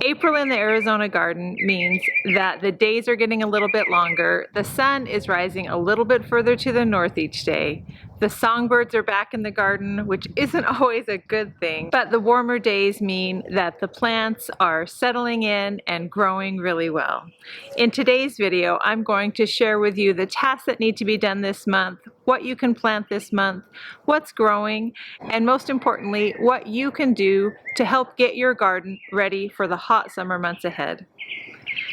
April in the Arizona garden means that the days are getting a little bit longer, the sun is rising a little bit further to the north each day, the songbirds are back in the garden, which isn't always a good thing, but the warmer days mean that the plants are settling in and growing really well. In today's video, I'm going to share with you the tasks that need to be done this month, what you can plant this month, what's growing, and most importantly, what you can do to help get your garden ready for the hot summer months ahead.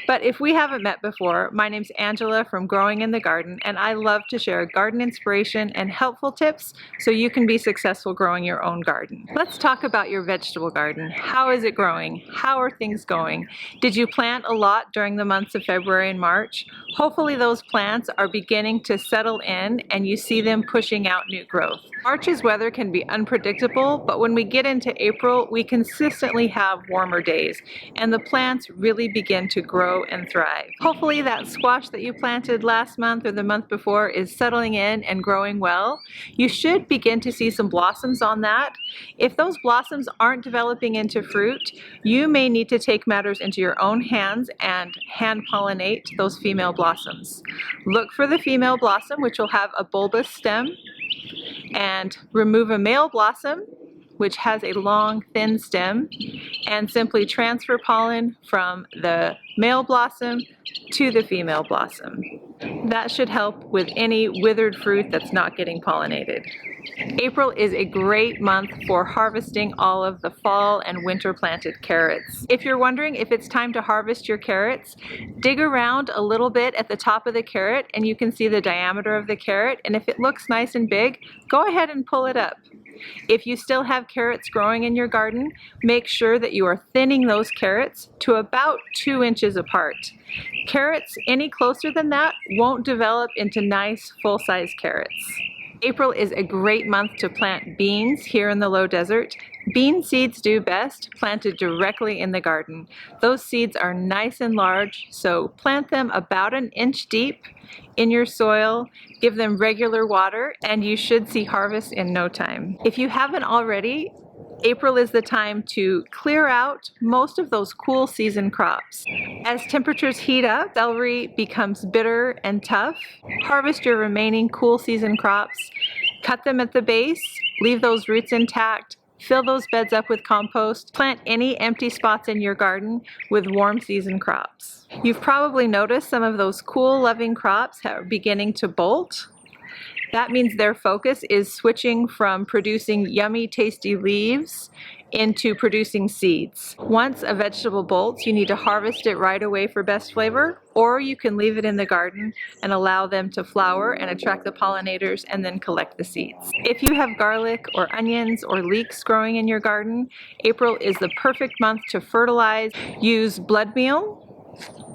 But if we haven't met before, my name's Angela from Growing in the Garden, and I love to share garden inspiration and helpful tips so you can be successful growing your own garden. Let's talk about your vegetable garden. How is it growing? How are things going? Did you plant a lot during the months of February and March? Hopefully those plants are beginning to settle in and you see them pushing out new growth. March's weather can be unpredictable, but when we get into April, we consistently have warmer days, and the plants really begin to grow and thrive. Hopefully that squash that you planted last month or the month before is settling in and growing well. You should begin to see some blossoms on that. If those blossoms aren't developing into fruit, you may need to take matters into your own hands and hand pollinate those female blossoms. Look for the female blossom, which will have a bulbous stem, and remove a male blossom, which has a long, thin stem, and simply transfer pollen from the male blossom to the female blossom. That should help with any withered fruit that's not getting pollinated. April is a great month for harvesting all of the fall and winter planted carrots. If you're wondering if it's time to harvest your carrots, dig around a little bit at the top of the carrot and you can see the diameter of the carrot, and if it looks nice and big, go ahead and pull it up. If you still have carrots growing in your garden, make sure that you are thinning those carrots to about 2 inches apart. Carrots any closer than that won't develop into nice full-size carrots. April is a great month to plant beans here in the low desert. Bean seeds do best planted directly in the garden. Those seeds are nice and large, so plant them about 1 inch deep in your soil, give them regular water, and you should see harvest in no time. If you haven't already, April is the time to clear out most of those cool season crops. As temperatures heat up, celery becomes bitter and tough. Harvest your remaining cool season crops, cut them at the base, leave those roots intact, fill those beds up with compost, plant any empty spots in your garden with warm season crops. You've probably noticed some of those cool loving crops are beginning to bolt. That means their focus is switching from producing yummy, tasty leaves into producing seeds. Once a vegetable bolts, you need to harvest it right away for best flavor, or you can leave it in the garden and allow them to flower and attract the pollinators and then collect the seeds. If you have garlic or onions or leeks growing in your garden, April is the perfect month to fertilize. Use blood meal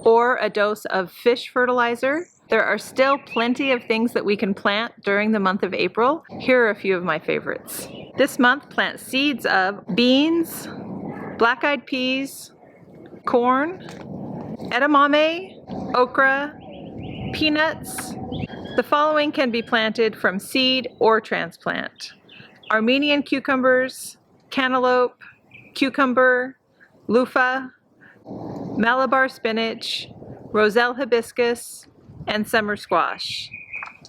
or a dose of fish fertilizer. There are still plenty of things that we can plant during the month of April. Here are a few of my favorites. This month, plant seeds of beans, black-eyed peas, corn, edamame, okra, peanuts. The following can be planted from seed or transplant: Armenian cucumbers, cantaloupe, cucumber, loofah, Malabar spinach, Roselle hibiscus, and summer squash.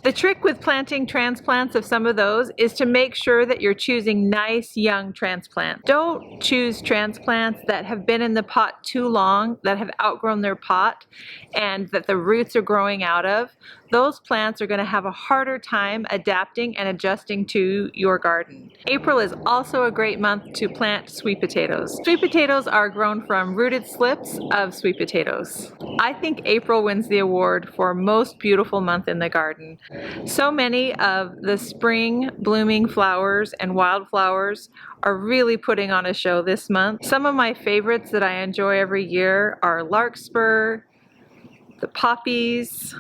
The trick with planting transplants of some of those is to make sure that you're choosing nice young transplants. Don't choose transplants that have been in the pot too long, that have outgrown their pot, and that the roots are growing out of. Those plants are going to have a harder time adapting and adjusting to your garden. April is also a great month to plant sweet potatoes. Sweet potatoes are grown from rooted slips of sweet potatoes. I think April wins the award for most beautiful month in the garden. So many of the spring blooming flowers and wildflowers are really putting on a show this month. Some of my favorites that I enjoy every year are larkspur, the poppies,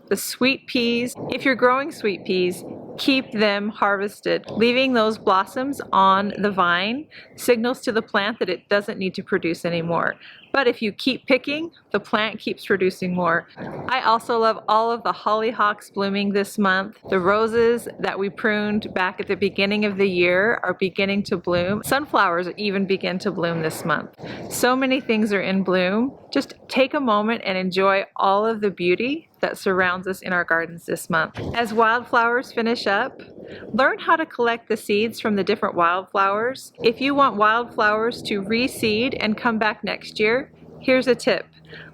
the sweet peas. If you're growing sweet peas, keep them harvested. Leaving those blossoms on the vine signals to the plant that it doesn't need to produce anymore. But if you keep picking, the plant keeps producing more. I also love all of the hollyhocks blooming this month. The roses that we pruned back at the beginning of the year are beginning to bloom. Sunflowers even begin to bloom this month. So many things are in bloom. Just take a moment and enjoy all of the beauty that surrounds us in our gardens this month. As wildflowers finish up, learn how to collect the seeds from the different wildflowers. If you want wildflowers to reseed and come back next year, here's a tip.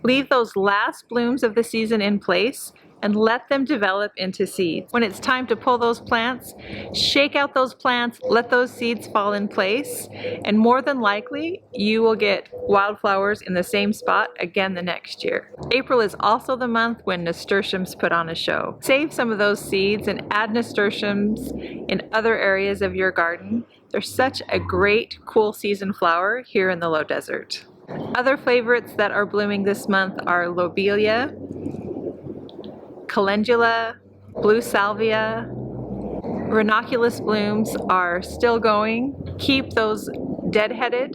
Leave those last blooms of the season in place and let them develop into seeds. When it's time to pull those plants, shake out those plants, let those seeds fall in place, and more than likely, you will get wildflowers in the same spot again the next year. April is also the month when nasturtiums put on a show. Save some of those seeds and add nasturtiums in other areas of your garden. They're such a great cool season flower here in the low desert. Other favorites that are blooming this month are lobelia, calendula, blue salvia. Ranunculus blooms are still going. Keep those deadheaded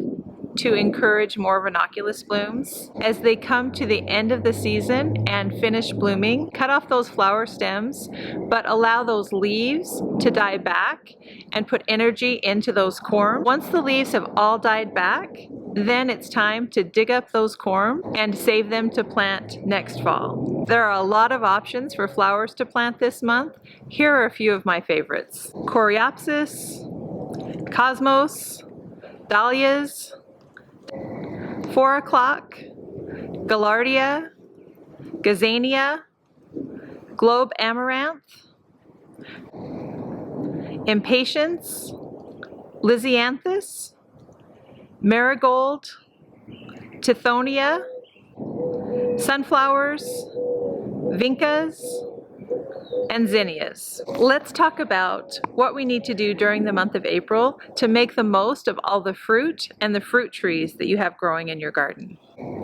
to encourage more ranunculus blooms. As they come to the end of the season and finish blooming, cut off those flower stems, but allow those leaves to die back and put energy into those corms. Once the leaves have all died back, then it's time to dig up those corms and save them to plant next fall. There are a lot of options for flowers to plant this month. Here are a few of my favorites. Coreopsis, cosmos, dahlias, 4 o'clock, gaillardia, gazania, globe amaranth, impatiens, lisianthus, marigold, tithonia, sunflowers, vincas, and zinnias. Let's talk about what we need to do during the month of April to make the most of all the fruit and the fruit trees that you have growing in your garden.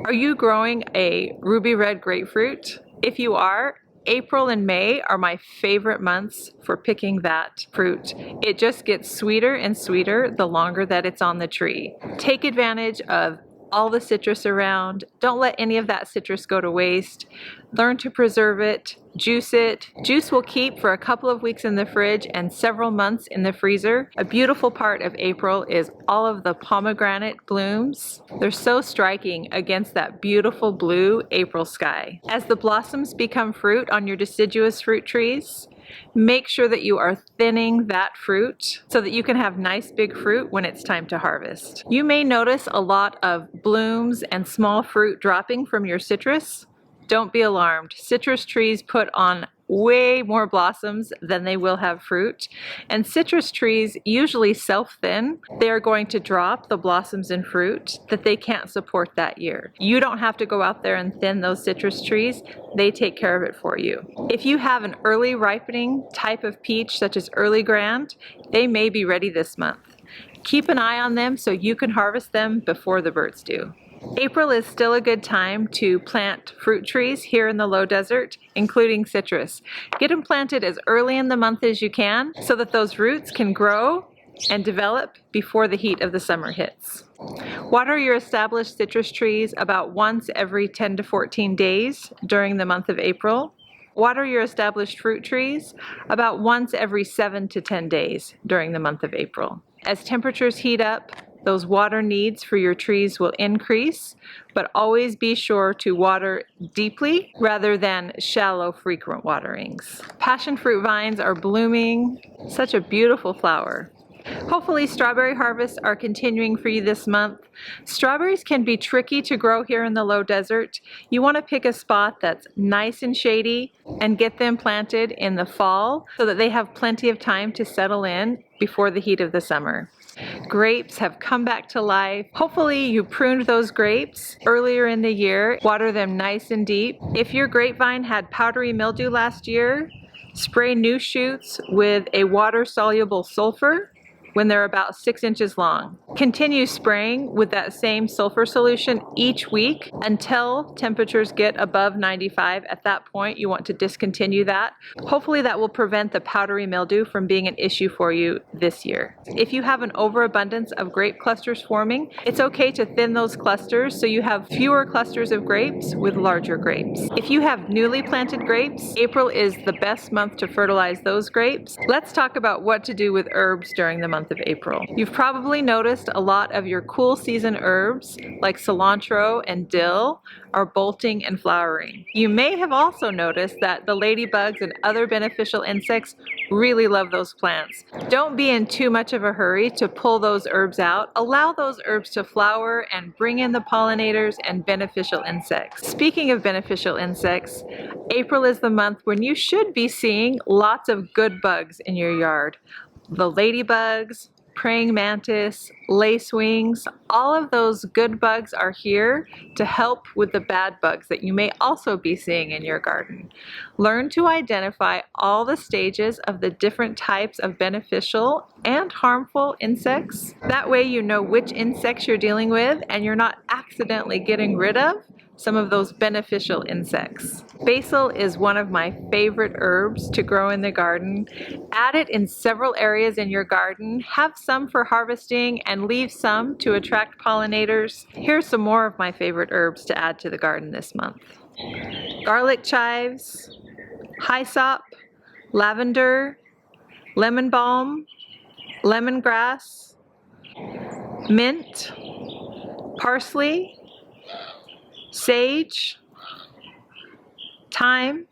Are you growing a ruby red grapefruit? If you are, April and May are my favorite months for picking that fruit. It just gets sweeter and sweeter the longer that it's on the tree. Take advantage of all the citrus around. Don't let any of that citrus go to waste. Learn to preserve it, juice it. Juice will keep for a couple of weeks in the fridge and several months in the freezer. A beautiful part of April is all of the pomegranate blooms. They're so striking against that beautiful blue April sky. As the blossoms become fruit on your deciduous fruit trees, make sure that you are thinning that fruit so that you can have nice big fruit when it's time to harvest. You may notice a lot of blooms and small fruit dropping from your citrus. Don't be alarmed. Citrus trees put on way more blossoms than they will have fruit, and citrus trees usually self-thin. They are going to drop the blossoms and fruit that they can't support that year. You don't have to go out there and thin those citrus trees. They take care of it for you. If you have an early ripening type of peach such as early grand, they may be ready this month. Keep an eye on them so you can harvest them before the birds do. April is still a good time to plant fruit trees here in the low desert, including citrus. Get them planted as early in the month as you can so that those roots can grow and develop before the heat of the summer hits. Water your established citrus trees about once every 10 to 14 days during the month of April. Water your established fruit trees about once every 7 to 10 days during the month of April. As temperatures heat up, those water needs for your trees will increase, but always be sure to water deeply rather than shallow, frequent waterings. Passion fruit vines are blooming. Such a beautiful flower. Hopefully strawberry harvests are continuing for you this month. Strawberries can be tricky to grow here in the low desert. You want to pick a spot that's nice and shady and get them planted in the fall so that they have plenty of time to settle in before the heat of the summer. Grapes have come back to life. Hopefully you pruned those grapes earlier in the year. Water them nice and deep. If your grapevine had powdery mildew last year, spray new shoots with a water-soluble sulfur when they're about 6 inches long. Continue spraying with that same sulfur solution each week until temperatures get above 95. At that point, you want to discontinue that. Hopefully that will prevent the powdery mildew from being an issue for you this year. If you have an overabundance of grape clusters forming, it's okay to thin those clusters so you have fewer clusters of grapes with larger grapes. If you have newly planted grapes, April is the best month to fertilize those grapes. Let's talk about what to do with herbs during the month of April. You've probably noticed a lot of your cool season herbs like cilantro and dill are bolting and flowering. You may have also noticed that the ladybugs and other beneficial insects really love those plants. Don't be in too much of a hurry to pull those herbs out. Allow those herbs to flower and bring in the pollinators and beneficial insects. Speaking of beneficial insects, April is the month when you should be seeing lots of good bugs in your yard. The ladybugs, praying mantis, lacewings, all of those good bugs are here to help with the bad bugs that you may also be seeing in your garden. Learn to identify all the stages of the different types of beneficial and harmful insects. That way you know which insects you're dealing with and you're not accidentally getting rid of some of those beneficial insects. Basil is one of my favorite herbs to grow in the garden. Add it in several areas in your garden. Have some for harvesting and leave some to attract pollinators. Here's some more of my favorite herbs to add to the garden this month. Garlic chives, hyssop, lavender, lemon balm, lemongrass, mint, parsley, sage, thyme,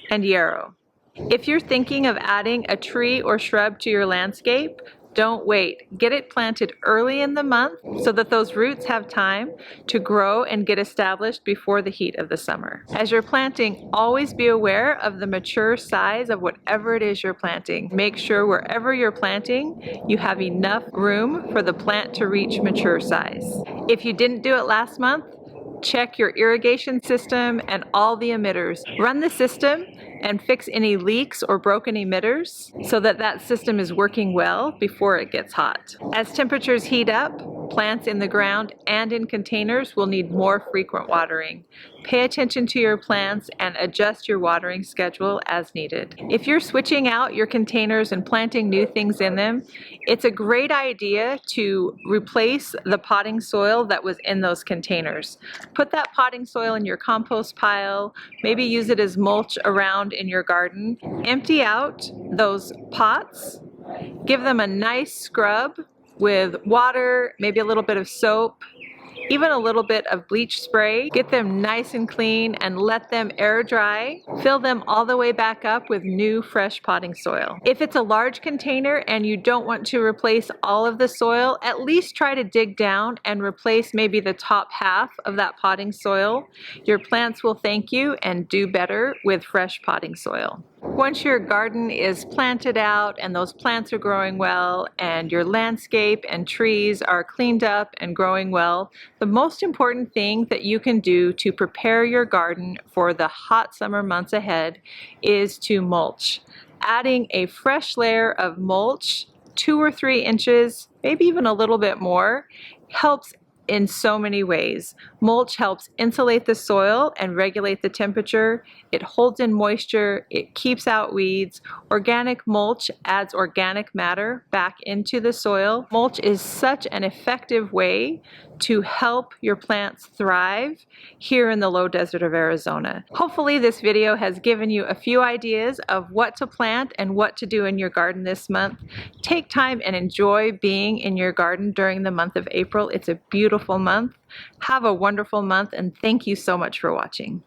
and yarrow. If you're thinking of adding a tree or shrub to your landscape, don't wait. Get it planted early in the month so that those roots have time to grow and get established before the heat of the summer. As you're planting, always be aware of the mature size of whatever it is you're planting. Make sure wherever you're planting, you have enough room for the plant to reach mature size. If you didn't do it last month, check your irrigation system and all the emitters. Run the system and fix any leaks or broken emitters so that that system is working well before it gets hot. As temperatures heat up, plants in the ground and in containers will need more frequent watering. Pay attention to your plants and adjust your watering schedule as needed. If you're switching out your containers and planting new things in them, it's a great idea to replace the potting soil that was in those containers. Put that potting soil in your compost pile, maybe use it as mulch around in your garden. Empty out those pots, give them a nice scrub with water, maybe a little bit of soap, even a little bit of bleach spray. Get them nice and clean and let them air dry. Fill them all the way back up with new fresh potting soil. If it's a large container and you don't want to replace all of the soil, at least try to dig down and replace maybe the top half of that potting soil. Your plants will thank you and do better with fresh potting soil. Once your garden is planted out and those plants are growing well and your landscape and trees are cleaned up and growing well, the most important thing that you can do to prepare your garden for the hot summer months ahead is to mulch. Adding a fresh layer of mulch, 2 or 3 inches, maybe even a little bit more, helps in so many ways. Mulch helps insulate the soil and regulate the temperature. It holds in moisture, it keeps out weeds. Organic mulch adds organic matter back into the soil. Mulch is such an effective way to help your plants thrive here in the low desert of Arizona. Hopefully this video has given you a few ideas of what to plant and what to do in your garden this month. Take time and enjoy being in your garden during the month of April. It's a beautiful month. Have a wonderful month and thank you so much for watching.